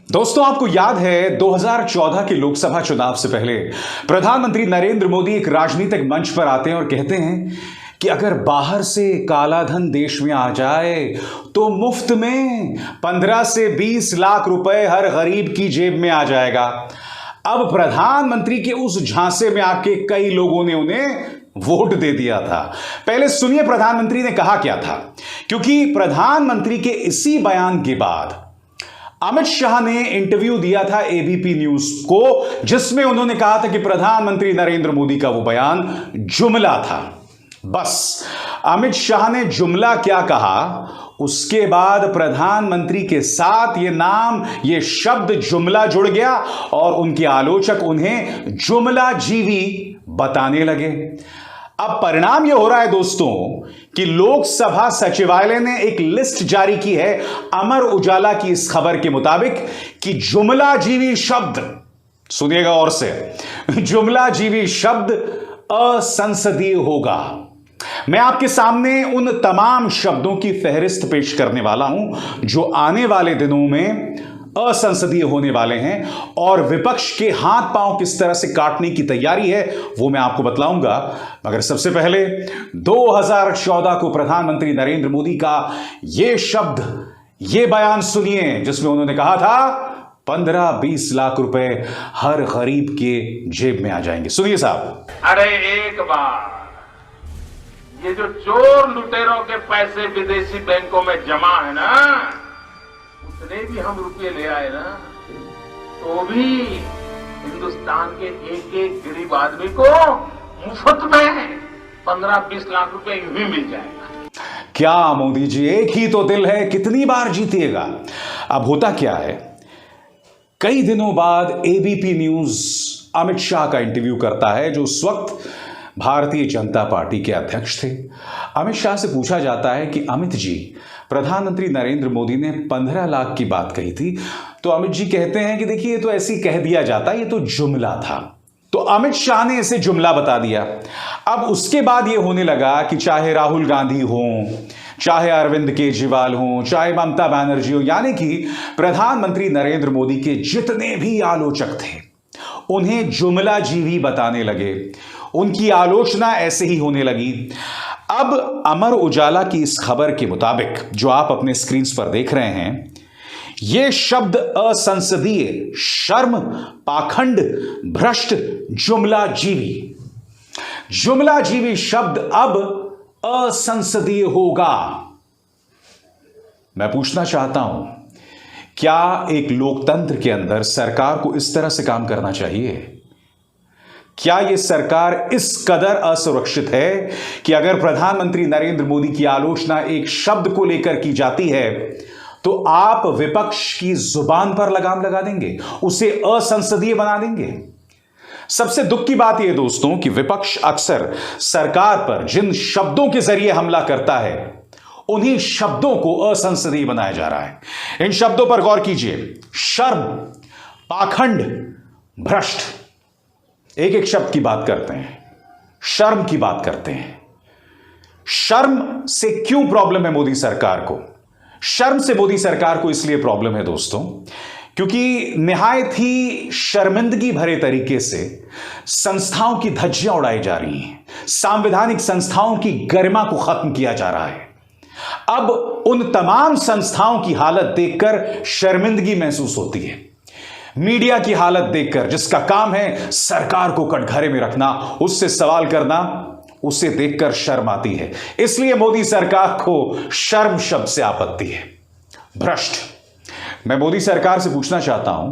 दोस्तों, आपको याद है 2014 के लोकसभा चुनाव से पहले प्रधानमंत्री नरेंद्र मोदी एक राजनीतिक मंच पर आते हैं और कहते हैं कि अगर बाहर से काला धन देश में आ जाए तो मुफ्त में 15 से 20 लाख रुपए हर गरीब की जेब में आ जाएगा। अब प्रधानमंत्री के उस झांसे में आके कई लोगों ने उन्हें वोट दे दिया था। पहले सुनिए प्रधानमंत्री ने कहा क्या था, क्योंकि प्रधानमंत्री के इसी बयान के बाद अमित शाह ने इंटरव्यू दिया था एबीपी न्यूज को, जिसमें उन्होंने कहा था कि प्रधानमंत्री नरेंद्र मोदी का वो बयान जुमला था। बस अमित शाह ने जुमला क्या कहा, उसके बाद प्रधानमंत्री के साथ ये नाम, ये शब्द जुमला जुड़ गया और उनके आलोचक उन्हें जुमला जीवी बताने लगे। अब परिणाम यह हो रहा है दोस्तों कि लोकसभा सचिवालय ने एक लिस्ट जारी की है अमर उजाला की इस खबर के मुताबिक कि जुमला जीवी शब्द, सुनिएगा और से, जुमला जीवी शब्द असंसदीय होगा। मैं आपके सामने उन तमाम शब्दों की फहरिस्त पेश करने वाला हूं जो आने वाले दिनों में असंसदीय होने वाले हैं और विपक्ष के हाथ पांव किस तरह से काटने की तैयारी है वो मैं आपको बतलाऊंगा। मगर सबसे पहले 2014 को प्रधानमंत्री नरेंद्र मोदी का यह शब्द, यह बयान सुनिए जिसमें उन्होंने कहा था 15-20 लाख रुपए हर गरीब के जेब में आ जाएंगे। सुनिए साहब। अरे एक बार ये जो चोर लुटेरों के पैसे विदेशी बैंकों में जमा है ना, उतने भी हम रुपये ले आए ना, तो भी हिंदुस्तान के एक एक गरीब आदमी को मुफ्त में 15-20 लाख रुपए यूं ही मिल जाएगा। क्या मोदी जी, एक ही तो दिल है, कितनी बार जीतिएगा। अब होता क्या है, कई दिनों बाद एबीपी न्यूज अमित शाह का इंटरव्यू करता है, जो उस वक्त भारतीय जनता पार्टी के अध्यक्ष थे। अमित शाह से पूछा जाता है कि अमित जी, प्रधानमंत्री नरेंद्र मोदी ने 15 लाख की बात कही थी, तो अमित जी कहते हैं कि देखिए ये तो ऐसे ही कह दिया जाता, ये तो जुमला था। तो अमित शाह ने इसे जुमला बता दिया। अब उसके बाद ये होने लगा कि चाहे राहुल गांधी हो, चाहे अरविंद केजरीवाल हो, चाहे ममता बनर्जी हो, यानी कि प्रधानमंत्री नरेंद्र मोदी के जितने भी आलोचक थे उन्हें जुमला जीवी बताने लगे, उनकी आलोचना ऐसे ही होने लगी। अब अमर उजाला की इस खबर के मुताबिक जो आप अपने स्क्रीन पर देख रहे हैं, यह शब्द असंसदीय, शर्म, पाखंड, भ्रष्ट, जुमला जीवी शब्द अब असंसदीय होगा। मैं पूछना चाहता हूं, क्या एक लोकतंत्र के अंदर सरकार को इस तरह से काम करना चाहिए? क्या यह सरकार इस कदर असुरक्षित है कि अगर प्रधानमंत्री नरेंद्र मोदी की आलोचना एक शब्द को लेकर की जाती है तो आप विपक्ष की जुबान पर लगाम लगा देंगे, उसे असंसदीय बना देंगे? सबसे दुख की बात यह दोस्तों कि विपक्ष अक्सर सरकार पर जिन शब्दों के जरिए हमला करता है उन्हीं शब्दों को असंसदीय बनाया जा रहा है। इन शब्दों पर गौर कीजिए, शर्म, पाखंड, भ्रष्ट। एक एक शब्द की बात करते हैं, शर्म की बात करते हैं। शर्म से क्यों प्रॉब्लम है मोदी सरकार को? शर्म से मोदी सरकार को इसलिए प्रॉब्लम है दोस्तों क्योंकि निहायत ही शर्मिंदगी भरे तरीके से संस्थाओं की धज्जियां उड़ाई जा रही हैं, संवैधानिक संस्थाओं की गरिमा को खत्म किया जा रहा है। अब उन तमाम संस्थाओं की हालत देखकर शर्मिंदगी महसूस होती है। मीडिया की हालत देखकर, जिसका काम है सरकार को कटघरे में रखना, उससे सवाल करना, उसे देखकर शर्म आती है। इसलिए मोदी सरकार को शर्म शब्द से आपत्ति है। भ्रष्ट। मैं मोदी सरकार से पूछना चाहता हूं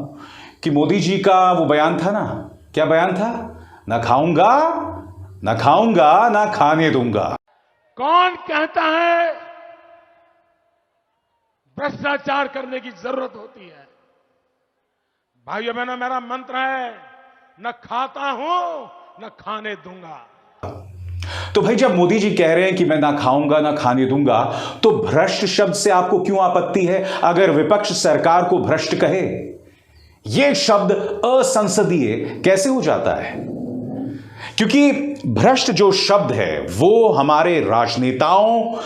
कि मोदी जी का वो बयान था ना, क्या बयान था? ना खाऊंगा ना खाने दूंगा। कौन कहता है भ्रष्टाचार करने की जरूरत होती है? भाइयों बहनों, मेरा मंत्र है, न खाता हूं न खाने दूंगा। तो भाई जब मोदी जी कह रहे हैं कि मैं ना खाऊंगा ना खाने दूंगा, तो भ्रष्ट शब्द से आपको क्यों आपत्ति है? अगर विपक्ष सरकार को भ्रष्ट कहे, यह शब्द असंसदीय कैसे हो जाता है? क्योंकि भ्रष्ट जो शब्द है वो हमारे राजनेताओं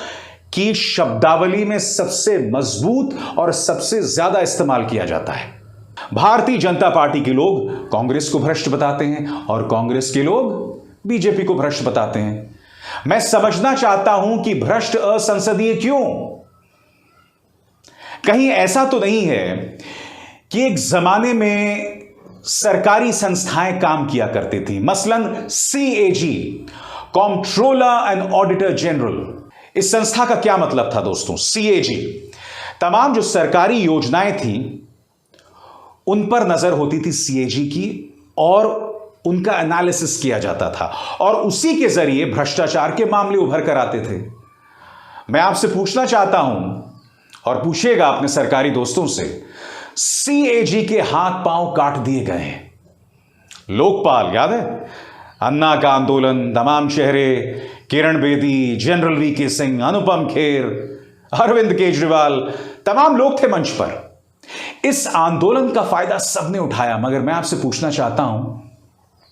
की शब्दावली में सबसे मजबूत और सबसे ज्यादा इस्तेमाल किया जाता है। भारतीय जनता पार्टी के लोग कांग्रेस को भ्रष्ट बताते हैं और कांग्रेस के लोग बीजेपी को भ्रष्ट बताते हैं। मैं समझना चाहता हूं कि भ्रष्ट असंसदीय क्यों? कहीं ऐसा तो नहीं है कि एक जमाने में सरकारी संस्थाएं काम किया करती थी, मसलन CAG, controller and auditor general. इस संस्था का क्या मतलब था दोस्तों? CAG, तमाम जो सरकारी योजनाएं थी उन पर नजर होती थी CAG की और उनका एनालिसिस किया जाता था और उसी के जरिए भ्रष्टाचार के मामले उभर कर आते थे। मैं आपसे पूछना चाहता हूं और पूछिएगा अपने सरकारी दोस्तों से, CAG के हाथ पांव काट दिए गए हैं। लोकपाल याद है? अन्ना का आंदोलन, तमाम चेहरे, किरण बेदी, जनरल VK सिंह, अनुपम खेर, अरविंद केजरीवाल, तमाम लोग थे मंच पर। इस आंदोलन का फायदा सबने उठाया, मगर मैं आपसे पूछना चाहता हूं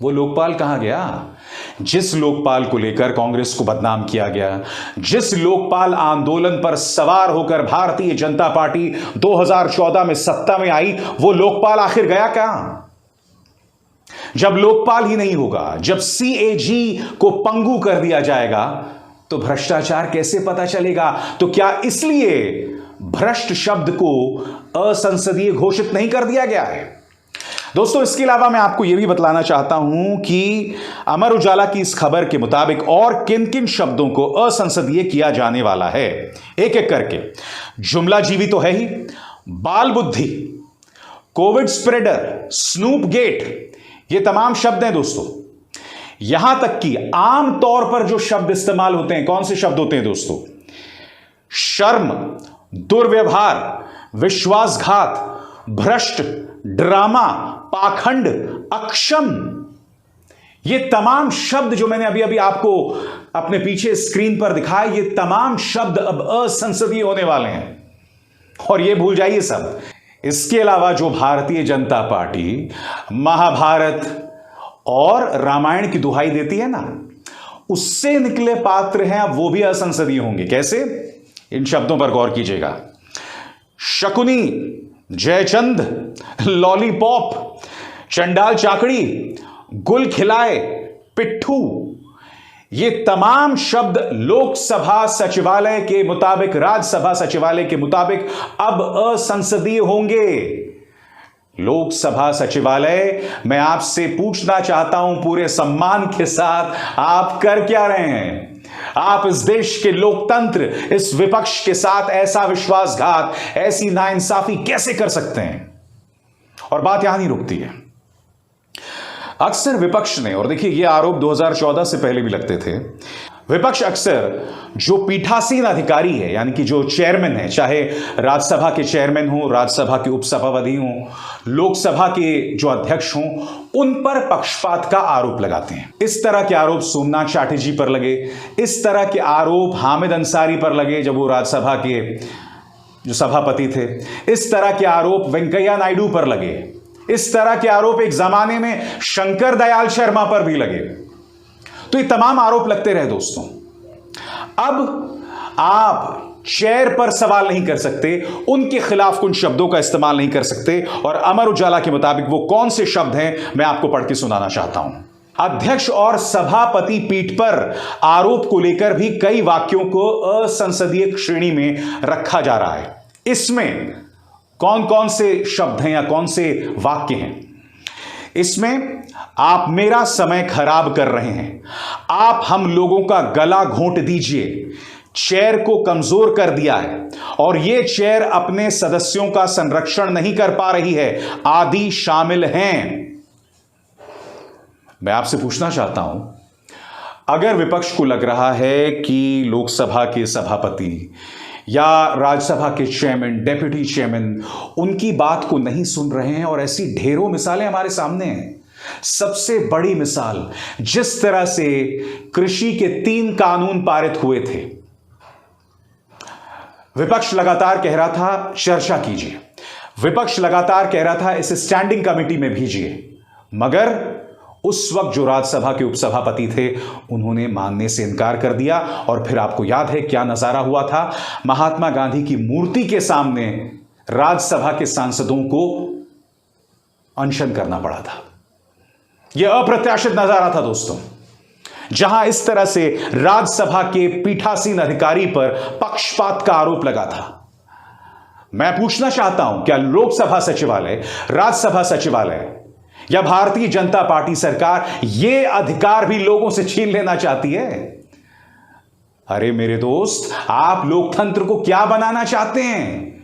वो लोकपाल कहां गया? जिस लोकपाल को लेकर कांग्रेस को बदनाम किया गया, जिस लोकपाल आंदोलन पर सवार होकर भारतीय जनता पार्टी 2014 में सत्ता में आई, वो लोकपाल आखिर गया कहां? जब लोकपाल ही नहीं होगा, जब CAG को पंगु कर दिया जाएगा, तो भ्रष्टाचार कैसे पता चलेगा? तो क्या इसलिए भ्रष्ट शब्द को असंसदीय घोषित नहीं कर दिया गया है? दोस्तों, इसके अलावा मैं आपको यह भी बतलाना चाहता हूं कि अमर उजाला की इस खबर के मुताबिक और किन किन शब्दों को असंसदीय किया जाने वाला है, एक एक करके। जुमला जीवी तो है ही, बाल बुद्धि, कोविड स्प्रेडर, स्नूप गेट, ये तमाम शब्द हैं दोस्तों। यहां तक कि आम तौर पर जो शब्द इस्तेमाल होते हैं, कौन से शब्द होते हैं दोस्तों? शर्म, दुर्व्यवहार, विश्वासघात, भ्रष्ट, ड्रामा, पाखंड, अक्षम, ये तमाम शब्द जो मैंने अभी अभी आपको अपने पीछे स्क्रीन पर दिखाए, ये तमाम शब्द अब असंसदीय होने वाले हैं और ये भूल जाइए सब। इसके अलावा जो भारतीय जनता पार्टी महाभारत और रामायण की दुहाई देती है ना, उससे निकले पात्र हैं, अब वो भी असंसदीय होंगे। कैसे? इन शब्दों पर गौर कीजिएगा। शकुनी, जयचंद, लॉलीपॉप, चंडाल चाकड़ी, गुल खिलाए, पिट्ठू, ये तमाम शब्द लोकसभा सचिवालय के मुताबिक, राज्यसभा सचिवालय के मुताबिक अब असंसदीय होंगे। लोकसभा सचिवालय, मैं आपसे पूछना चाहता हूं पूरे सम्मान के साथ, आप कर क्या रहे हैं? आप इस देश के लोकतंत्र, इस विपक्ष के साथ ऐसा विश्वासघात, ऐसी नाइंसाफी कैसे कर सकते हैं? और बात यहां नहीं रुकती है। अक्सर विपक्ष ने, और देखिए ये आरोप 2014 से पहले भी लगते थे, विपक्ष अक्सर जो पीठासीन अधिकारी है, यानी कि जो चेयरमैन है, चाहे राज्यसभा के चेयरमैन हो, राज्यसभा के उपसभापति हो, लोकसभा के जो अध्यक्ष हों, उन पर पक्षपात का आरोप लगाते हैं। इस तरह के आरोप सोमनाथ चटर्जी पर लगे, इस तरह के आरोप हामिद अंसारी पर लगे जब वो राज्यसभा के जो सभापति थे, इस तरह के आरोप वेंकैया नायडू पर लगे, इस तरह के आरोप एक जमाने में शंकर दयाल शर्मा पर भी लगे। तो ये तमाम आरोप लगते रहे दोस्तों। अब आप चेयर पर सवाल नहीं कर सकते, उनके खिलाफ उन शब्दों का इस्तेमाल नहीं कर सकते। और अमर उजाला के मुताबिक वो कौन से शब्द हैं, मैं आपको पढ़ के सुनाना चाहता हूं। अध्यक्ष और सभापति पीठ पर आरोप को लेकर भी कई वाक्यों को असंसदीय श्रेणी में रखा जा रहा है। इसमें कौन कौन से शब्द हैं या कौन से वाक्य हैं? इसमें आप मेरा समय खराब कर रहे हैं, आप हम लोगों का गला घोंट दीजिए, चेयर को कमजोर कर दिया है और यह चेयर अपने सदस्यों का संरक्षण नहीं कर पा रही है, आदि शामिल हैं। मैं आपसे पूछना चाहता हूं, अगर विपक्ष को लग रहा है कि लोकसभा के सभापति या राज्यसभा के चेयरमैन, डेप्यूटी चेयरमैन उनकी बात को नहीं सुन रहे हैं, और ऐसी ढेरों मिसालें हमारे सामने हैं। सबसे बड़ी मिसाल, जिस तरह से कृषि के 3 कानून पारित हुए थे, विपक्ष लगातार कह रहा था चर्चा कीजिए, विपक्ष लगातार कह रहा था इसे स्टैंडिंग कमेटी में भेजिए, मगर उस वक्त जो राज्यसभा के उपसभापति थे उन्होंने मानने से इनकार कर दिया। और फिर आपको याद है क्या नजारा हुआ था? महात्मा गांधी की मूर्ति के सामने राज्यसभा के सांसदों को अनशन करना पड़ा था। यह अप्रत्याशित नजारा था दोस्तों, जहां इस तरह से राज्यसभा के पीठासीन अधिकारी पर पक्षपात का आरोप लगा था। मैं पूछना चाहता हूं, क्या लोकसभा सचिवालय, राज्यसभा सचिवालय या भारतीय जनता पार्टी सरकार यह अधिकार भी लोगों से छीन लेना चाहती है? अरे मेरे दोस्त, आप लोकतंत्र को क्या बनाना चाहते हैं?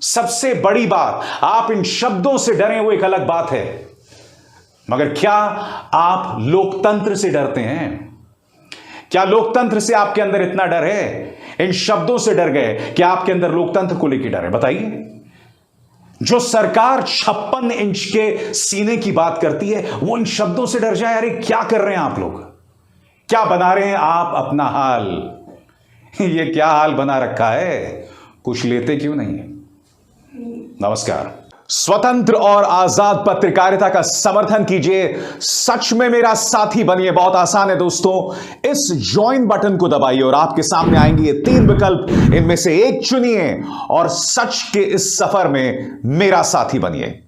सबसे बड़ी बात, आप इन शब्दों से डरे वो एक अलग बात है, मगर क्या आप लोकतंत्र से डरते हैं? क्या लोकतंत्र से आपके अंदर इतना डर है? इन शब्दों से डर गए कि आपके अंदर लोकतंत्र को लेकर डर है? बताइए। जो सरकार 56 इंच के सीने की बात करती है, वो इन शब्दों से डर जाए? अरे क्या कर रहे हैं आप लोग? क्या बना रहे हैं आप अपना हाल? ये क्या हाल बना रखा है? कुछ लेते क्यों नहीं? नमस्कार। स्वतंत्र और आजाद पत्रकारिता का समर्थन कीजिए, सच में मेरा साथी बनिए। बहुत आसान है दोस्तों, इस ज्वाइन बटन को दबाइए और आपके सामने आएंगे ये 3 विकल्प, इनमें से एक चुनिए और सच के इस सफर में मेरा साथी बनिए।